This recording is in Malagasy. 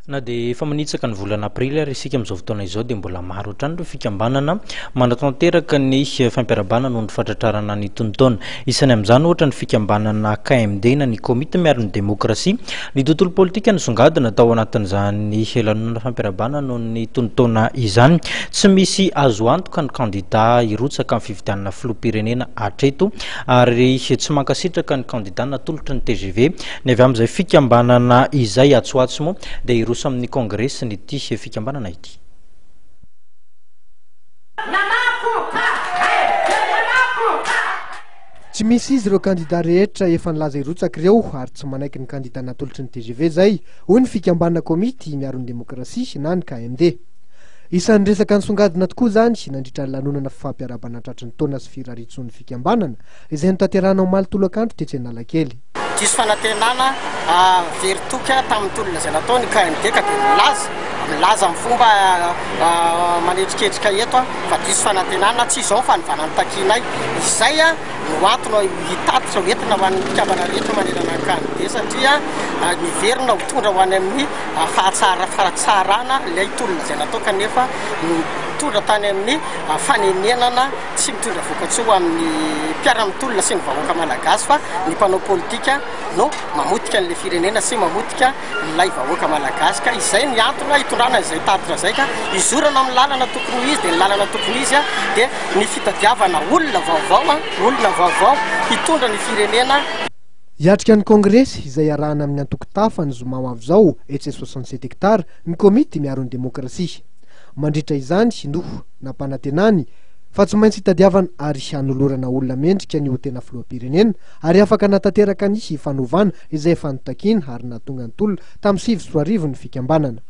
na dia efa manitsaka ny volana aprily ary isika amin'izao fotoana izao dia mbola maro hatrany ireo fikambanana manatanteraka ny fampiarabana noho ny fatratrarana ny tonotaona. Isany amin'izany ohatra ny fikambanana KMD na ny komita miaro ny demokrasia. Ny tontolo politika nisongadina tao anatin'izany lanonana fampiarabana noho ny tonotaona izany. Tsy misy azo antoka ny kandida hirotsaka amin'ny fifidianana filoham-pirenena hatreto ary tsy mankasitraka ny kandida natolotra ny TGV. Ny avy amin'izay fikambanana izay atsoatso moa dia iroso amin'ny kongresy ny ity fikambanana ity. Tsy misy izy ireo kandida rehetra efa nilaza irotsaka ireo ary tsy manaiky ny kandida natolotry ny TGV zay hoy ny fikambanana komity miaro ny demokrasia na ny KMD. Isan'ny resaka nisongadina tokoa zany nandritra ny lanonana fampiarabana tratry ny taona sy firaritson'ny fikambanana izay notanterahana omaly tolo-akandro tetsy Analakely. Diso fanantenana very toka tamin'ny tolona izay natao ny KMD ka dia milaza amin'ny fomba manetriketrika eto fa diso fanantenana tsy izao fa nivanany takinay izay no antony hitatitra hoentina ho an'ny mpikambana rehetra manerana ny KMD satria niverina ho tonga ho any amin'ny fahatsarana ilay tolona izay natao kanefa mitondra tany amin'ny fanenenana tsy mitondra voka-tsoa amin'ny mpiara-mitolona sy ny vahoaka malagasy fa ny mpanao politika no mamotika n'ilay firenena sy mamotika n'ilay vahoaka malagasy ka izay ny antony hitondrana izay tatitra izay ka izorana amin'ny lalana tokony izy dia ny lalana tokony izy dia ny fitadiavana olona vaovao hitondra ny firenena. Hiatrika ny kongresy izay arahana amin'ny antoko-tafa ny zoma ho avy izao etsy 67 hektara ny komity miaro ny demokrasia. Mandritra izany noho nampanantenany fa tsy maintsy hitadiavana ary hanolorana olona mendrika ny ho tena filoham-pirenena ary afaka natanteraka ny fanovana izay efa notakiana ary nahatonga ny tolona tamin'ny 2024 ny fikambanana.